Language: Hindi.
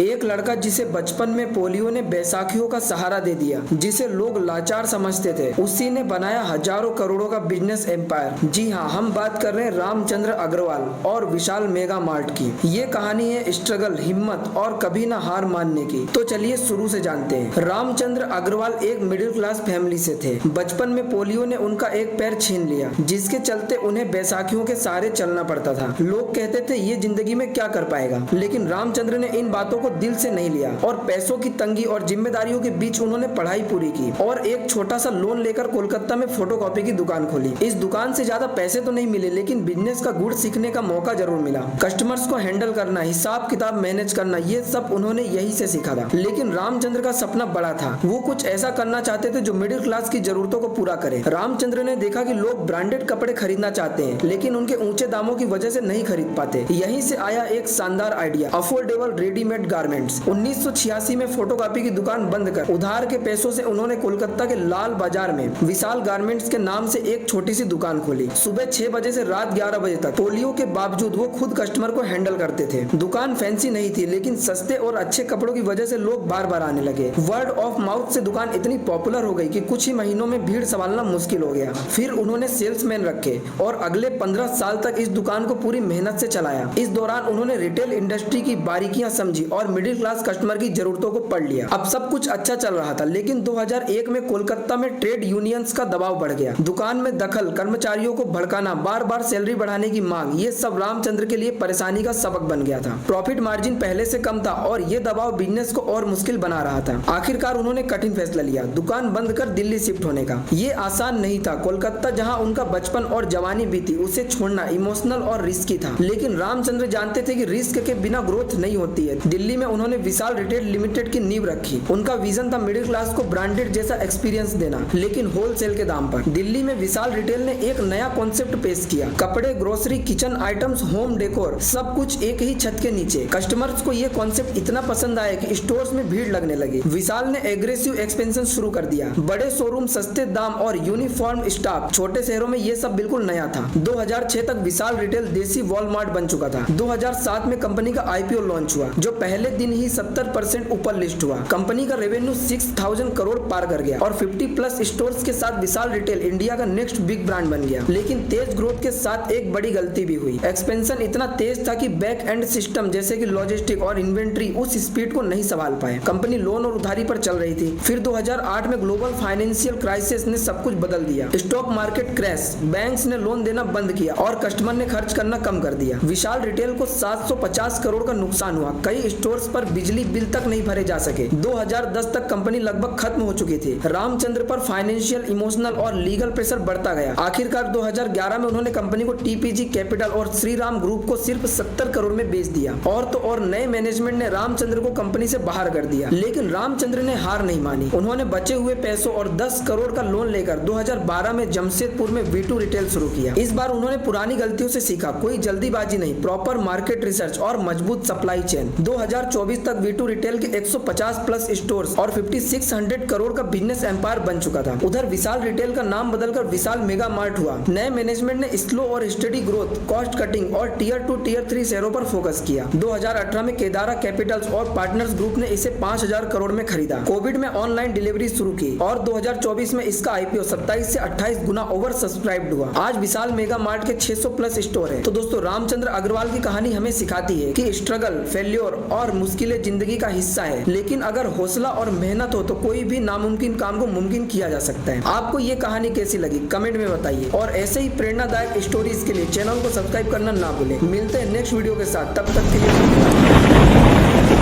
एक लड़का जिसे बचपन में पोलियो ने बैसाखियों का सहारा दे दिया, जिसे लोग लाचार समझते थे, उसी ने बनाया हजारों करोड़ों का बिजनेस एम्पायर। जी हाँ, हम बात कर रहे हैं रामचंद्र अग्रवाल और विशाल मेगा मार्ट की। ये कहानी है स्ट्रगल, हिम्मत और कभी ना हार मानने की। तो चलिए शुरू से जानते हैं। रामचंद्र अग्रवाल एक मिडिल क्लास फैमिली से थे। बचपन में पोलियो ने उनका एक पैर छीन लिया, जिसके चलते उन्हें बैसाखियों के सहारे चलना पड़ता था। लोग कहते थे ये जिंदगी में क्या कर पाएगा, लेकिन रामचंद्र ने इन बातों को दिल से नहीं लिया और पैसों की तंगी और जिम्मेदारियों के बीच उन्होंने पढ़ाई पूरी की और एक छोटा सा लोन लेकर कोलकाता में फोटोकॉपी की दुकान खोली। इस दुकान से ज्यादा पैसे तो नहीं मिले, लेकिन बिजनेस का गुड़ सीखने का मौका जरूर मिला। कस्टमर्स को हैंडल करना, हिसाब किताब मैनेज करना, ये सब उन्होंने यही से सीखा था। लेकिन रामचंद्र का सपना बड़ा था। वो कुछ ऐसा करना चाहते थे जो मिडिल क्लास की जरूरतों को पूरा करे। रामचंद्र ने देखा कि लोग ब्रांडेड कपड़े खरीदना चाहते हैं, लेकिन उनके ऊंचे दामों की वजह से नहीं खरीद पाते। यहीं से आया एक शानदार आइडिया, अफोर्डेबल रेडीमेड गारमेंट्स। 1986 में फोटोकॉपी की दुकान बंद कर उधार के पैसों से उन्होंने कोलकाता के लाल बाजार में विशाल गारमेंट्स के नाम से एक छोटी सी दुकान खोली। सुबह 6 बजे से रात 11 बजे तक पोलियो के बावजूद वो खुद कस्टमर को हैंडल करते थे। दुकान फैंसी नहीं थी, लेकिन सस्ते और अच्छे कपड़ों की वजह से लोग बार बार आने लगे। वर्ड ऑफ माउथ से दुकान इतनी पॉपुलर हो गई कि कुछ ही महीनों में भीड़ संभालना मुश्किल हो गया। फिर उन्होंने सेल्समैन रखे और अगले 15 साल तक इस दुकान को पूरी मेहनत से चलाया। इस दौरान उन्होंने रिटेल इंडस्ट्री की बारीकियां समझी और मिडिल क्लास कस्टमर की जरूरतों को पढ़ लिया। अब सब कुछ अच्छा चल रहा था, लेकिन 2001 में कोलकाता में ट्रेड यूनियंस का दबाव बढ़ गया। दुकान में दखल, कर्मचारियों को भड़काना, बार बार सैलरी बढ़ाने की मांग, ये सब रामचंद्र के लिए परेशानी का सबक बन गया था। प्रॉफिट मार्जिन पहले से कम था और ये दबाव बिजनेस को और मुश्किल बना रहा था। आखिरकार उन्होंने कठिन फैसला लिया, दुकान बंद कर दिल्ली शिफ्ट होने का। ये आसान नहीं था। कोलकाता जहां उनका बचपन और जवानी बीती, उसे छोड़ना इमोशनल और रिस्की था, लेकिन रामचंद्र जानते थे कि रिस्क के बिना ग्रोथ नहीं होती है। दिल्ली में उन्होंने विशाल रिटेल लिमिटेड की नींव रखी। उनका विजन था मिडिल क्लास को ब्रांडेड जैसा एक्सपीरियंस देना, लेकिन होलसेल के दाम पर। दिल्ली में विशाल रिटेल ने एक नया कॉन्सेप्ट पेश किया, कपड़े, grocery, kitchen items, home decor, सब कुछ एक ही छत के नीचे। कस्टमर्स को ये कॉन्सेप्ट इतना पसंद आया कि स्टोर्स में भीड़ लगने लगी। विशाल ने एग्रेसिव एक्सपेंशन शुरू कर दिया, बड़े शोरूम, सस्ते दाम और यूनिफॉर्म स्टाफ। छोटे शहरों में ये सब बिल्कुल नया था। 2006 तक विशाल रिटेल देसी वॉलमार्ट बन चुका था। 2007 में कंपनी का आईपीओ लॉन्च हुआ, जो पहले दिन ही 70% ऊपर लिस्ट हुआ। कंपनी का रेवेन्यू 6000 करोड़ पार कर गया और 50+ स्टोर्स के साथ विशाल रिटेल इंडिया का नेक्स्ट बिग ब्रांड बन गया। लेकिन तेज ग्रोथ के साथ एक बड़ी गलती भी हुई। एक्सपेंशन इतना तेज था कि बैक एंड सिस्टम जैसे कि लॉजिस्टिक और इन्वेंट्री उस स्पीड को नहीं संभाल पाए। कंपनी लोन और उधारी पर चल रही थी। फिर 2008 में ग्लोबल फाइनेंशियल क्राइसिस ने सब कुछ बदल दिया। स्टॉक मार्केट क्रैश, बैंक्स ने लोन देना बंद किया और कस्टमर ने खर्च करना कम कर दिया। विशाल रिटेल को 750 करोड़ का नुकसान हुआ। कई स्टोर्स पर बिजली बिल तक नहीं भरे जा सके। 2010 तक कंपनी लगभग खत्म हो चुकी थी। रामचंद्र पर फाइनेंशियल, इमोशनल और लीगल प्रेशर बढ़ता गया। आखिरकार 2011 में उन्होंने कंपनी को टीपीजी कैपिटल और श्रीराम ग्रुप को सिर्फ 70 करोड़ में बेच दिया। और तो और नए मैनेजमेंट ने रामचंद्र को कंपनी से बाहर कर दिया। लेकिन रामचंद्र ने हार नहीं मानी। उन्होंने बचे हुए पैसों और 10 करोड़ का लोन लेकर 2012 में जमशेदपुर में V2 रिटेल शुरू किया। इस बार उन्होंने पुरानी गलतियों से सीखा, कोई जल्दीबाजी नहीं, प्रॉपर मार्केट रिसर्च और मजबूत सप्लाई चेन। 2024 तक V2 रिटेल के 150+ स्टोर्स और 5600 करोड़ का बिजनेस एम्पायर बन चुका था। उधर विशाल रिटेल का नाम बदलकर विशाल मेगा मार्ट हुआ। नए मैनेजमेंट ने स्लो और स्टडी ग्रोथ, कॉस्ट कटिंग और टियर 2 टियर 3 शहरों पर फोकस किया। 2018 में केदारा कैपिटल्स और पार्टनर्स ग्रुप ने इसे 5000 करोड़ में खरीदा। कोविड में ऑनलाइन डिलीवरी शुरू की और 2024 में इसका आईपीओ 27 से 28 गुना ओवर सब्सक्राइब्ड हुआ। आज विशाल मेगा मार्ट के 600+ स्टोर है। तो दोस्तों, रामचंद्र अग्रवाल की कहानी हमें सिखाती है कि स्ट्रगल, फेल्योर और मुश्किलें जिंदगी का हिस्सा है, लेकिन अगर हौसला और मेहनत हो तो कोई भी नामुमकिन काम को मुमकिन किया जा सकता है। आपको ये कहानी कैसी लगी कमेंट में बताइए और ऐसे ही प्रेरणादायक स्टोरीज के लिए चैनल को सब्सक्राइब करना ना भूलें। मिलते हैं नेक्स्ट वीडियो के साथ, तब तक के लिए।